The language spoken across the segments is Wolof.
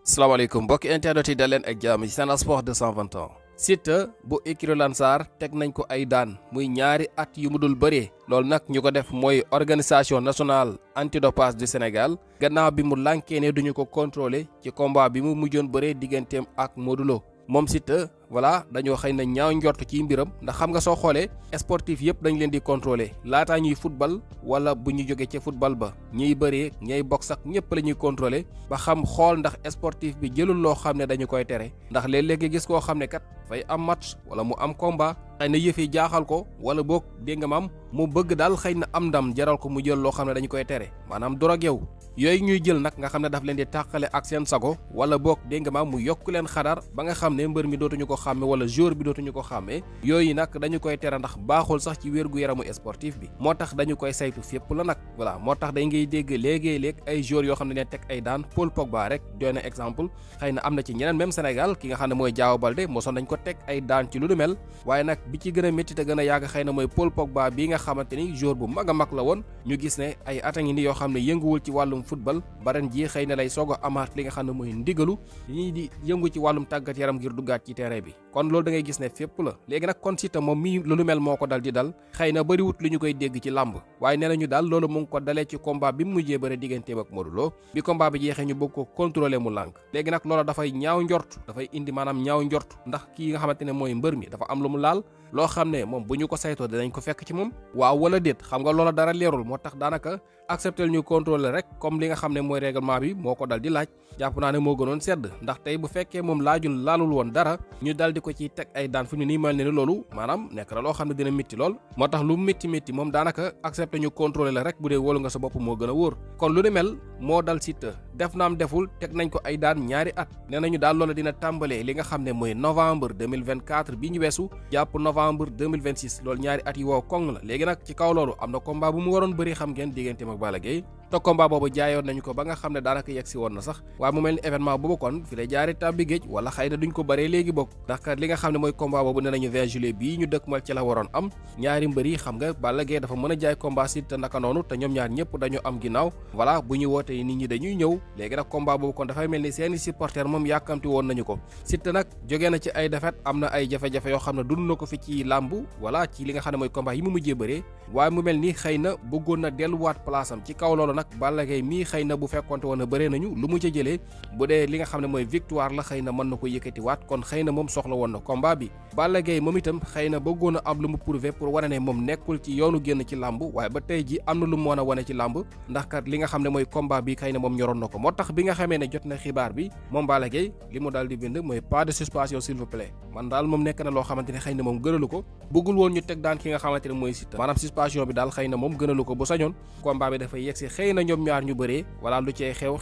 salaamaaleykum mbokki internet yi dal leen ak jàmm ci Sen Sport 221. Siteu bu écurie Lansar teg nañ ko ay daan muy ñaari at yu mu dul bëree loolu nag ñu ko def mooy organisation nationale antidopage du Sénégal gannaaw bi mu lànkee ne duñu ko contrôler ci combat bi mu mujjoon bëree digganteem ak Modou Lo moom Siteu voilà dañoo xëy na ñaaw njort ci mbiram ndax xam nga soo xoolee sportif yëpp dañ leen di contrôler laataa ñuy football wala bu ñu jógee ca football ba ñuy bëree ñay box ak ñëpp la ñuy contrôler ba xam xool ndax sportif bi jëlul loo xam ne dañu koy tere ndax léeg-léeg nga gis koo xam ne kat fay am match wala mu am combat xëy na yëf yi jaaxal ko wala boog dégg nga maam mu bëgg daal xëy na am ndam jaral ko mu jël loo xam ne dañu koy tere maanaam dorog yow yooyu ñuy jël nag nga xam ne daf leen di tàqale ak seen sago wala boog dégg nga maam mu yokk leen xadar ba nga xam ne mbër mi dootuñu ko xàmme wala joueur bi dootuñu ko xàmme yooyu nag dañu koy tere ndax baaxul sax ci wér-gu-yaramu sportif bi moo tax dañu koy saytu fépp la nag voilà moo tax day ngay dégg léegi-léeg ay joueurs yoo xam ne leen teg ay daan Paul Pogba rek doy na exemple xëy na am na ci ñeneen même Sénégal ki nga xam ne mooy Diao Baldé mosoon nañ ko teg ay daan ci lu du mel waaye nag bi ci gën a métti te gën a yàgg xëy na mooy Paul Pogba bii nga xamante ni joueur bu mag a mag la woon ñu gis ne ay at a ngi ni yoo xam ne yënguwul ci wàllum football baren ji xëy na lay soog a amaat li nga xam ne mooy ndigalu ñii di yëngu ci wàllum tàggat yaram ngir duggaat ci terrain bi kon loolu da ngay gis ne fépp la léegi nag kon Siteu moom mii lu mel moo ko dal di dal xëy na bëriwut lu ñu koy dégg ci làmb waaye nee nañu daal loolu mu ngi ko dalee ci combat bi mu mujjee bëre digganteem ak Modou Lo bi combat bi jeexee ñu bëgg ko contrôler mu lànk léegi nag loolu dafay ñaaw njort dafay indi maanaam ñaaw njort ndax kii nga xamante ne mooy mbër mi dafa am lu mu laal loo xam ne moom bu ñu ko saytoo dinañ ko fekk ci moom waaw wala déet xam nga loola dara leerul moo tax daanaka accepter ñu contrôler rek comme li nga xam ne mooy règlement bi moo ko dal di laaj jàpp naa ne moo gënoon sedd ndax tey bu fekkee moom laalul woon dara ñu dal di ko ciy teg ay daan fu ñu nii mel ne loolu maanaam nekk na loo xam ne dina métti lool moo tax lu métti moom daanaka accepter ñu contrôler la rek bu dee wóolu nga sa bopp moo gën a wóor kon lu ni mel moo dal Siteu def naam deful teg nañ ko ay daan ñaari at nee nañu daal loola dina tàmbalee li nga xam ne mooy novembre 2024 bi ñu weesu jàpp novembre 2026 loolu ñaari at yi woo koŋ la léegi nag ci kaw loolu am na combat bu mu waroon bëri xam ngeen digganteem ak Balla Gaye te combat boobu jaayoon nañu ko ba nga xam ne daanaka yegg si woon na sax waaye mu mel ni événement boobu kon fi lay jaari tàbbi géej wala xëy na duñ ko bëree léegi bokk ndax kat li nga xam ne mooy combat boobu ne nañu 20 juillet bii ñu dëkkmal ci la waroon am ñaari mbër yi xam nga Balla Gaye dafa mën a jaay combat Siteu naka noonu te ñoom ñaar ñëpp dañu am ginnaaw voilà bu ñu wootee nit ñi dañuy ñëw léegi nag combat boobu kon dafay mel ni seeni supporter moom yàkkamti woon nañu ko Siteu nag jógee na ci ay défaite am na ay jafe-jafe yoo xam ne dund na ko fi ci làmb voilà ci li nga xam ne mooy combat yi mu mujjee bëree waaye mu mel ni xëy na bëggoon na delluwaat place am ci kaw loolu nag Balla Gaye mii xëy na bu fekkonte woon na bëree nañu lu mu ca jëlee bu dee li nga xam ne mooy victoire la xëy na mën na ko yëkkatiwaat kon xëy na moom soxla woon na combat bi Balla Gaye moom itam xëy na bëggoon a am lu mu prouver pour wane ne moom nekkul ci yoonu génn ci làmb waaye ba tey ji am na lu mu mën a wane ci làmb ndax kat li nga xam ne mooy combat bi xëy na moom ñoroon na ko moo tax bi nga xamee ne jot na xibaar bi moom Balla Gaye li mu daal di bind mooy pas de suspension s'il vous plaît man daal moom nekk na loo xamante ne xëy na moom gënalu ko bëggul woon ñu teg daan ki nga xamante ne mooy Siteu maanaam suspension bi daal xëy na moom gënalu ko bu sañoon combat bi dafay yegsi xëy na ñoom ñaar ñu bëree wala lu cee xew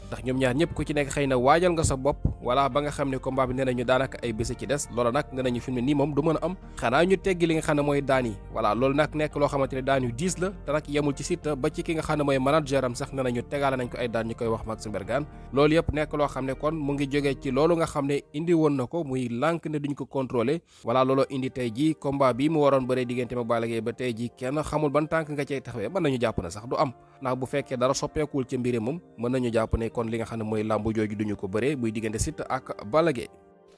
ndax ñoom ñaar ñëpp ku ci nekk xëy na waajal nga sa bopp wala ba nga xam ne combat bi nee nañu daanaka ay bés ci des loolu nag nee nañu fi mu ne nii moom du mën a am xanaa ñu teggi li nga xam ne mooy daan yi voilà loolu nag nekk loo xamante ne daan yu diis la te nag yemul ci Siteu ba ci ki nga xam ne mooy manager am sax nee nañu tegaale nañ ko ay daan ñu koy wax Maxime Bergane loolu yëpp nekk loo xam ne kon mu ngi jógee ci loolu nga xam ne indi woon na ko muy lànk ne duñ ko contrôler voilà looloo indi tey ji combat bi mu waroon bëree diggante ak Balla Gaye ba tey ji kenn xamul ban tànk nga cay taxawee mën nañu jàpp ne sax du am ndax bu fekkee dara soppeekuwul ci mbiri moom mën nañu jàpp ne kon li nga xam ne mooy làmbu jooju duñu ko bëree muy diggante Siteu ak Balla Gaye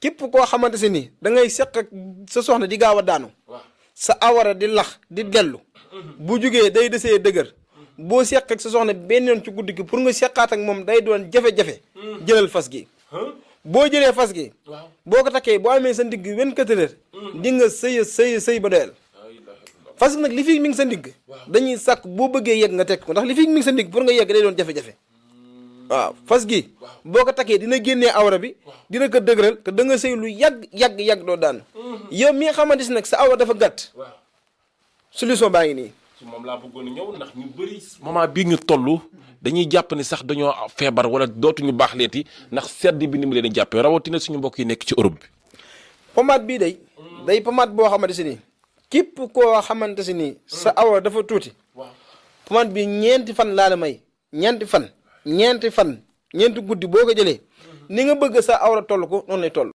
képp koo xamante si ni da ngay seq ak sa soxna di gaaw a daanu sa awara di lax di dellu bu jugee day desee dëgër boo seq ak sa soxna benn yoon ci guddi gi pour nga seqaat ak moom day doon jafe-jafe jëlal fas gi boo jëlee fas gi boo ko takkee boo amee sa ndigg 24 heures di nga sëy ba doyal fas gi nag li fii mi ngi sa ndigg dañuy sàkk boo bëggee yegg nga teg ko ndax li fii mi ngi sa ndigg pour nga yegg day doon jafe-jafe waaw fas gi boo ko takkee dina génnee awra bi dina ko dëgëral te da nga sëy lu yàgg doo daan yow mi nga xamante si nag sa awra dafa gàtt solution baa ngi nii ci moom laa bëggoon a ñëw ndax ñu bëri moment bii ñu toll dañuy jàpp ni sax dañoo feebar wala dootuñu baax leeti ndax sedd bi ni mu leen di jàppee rawatina suñu mbokk yi nekk ci Europe bi pomade bii day pomade boo xamante si nii képp koo xamante si nii sa awra dafa tuuti pomade bi ñeenti fan laa la may ñeenti fan ñeenti guddi boo ko jëlee ni nga bëgg sa awra toll ko noonu lay toll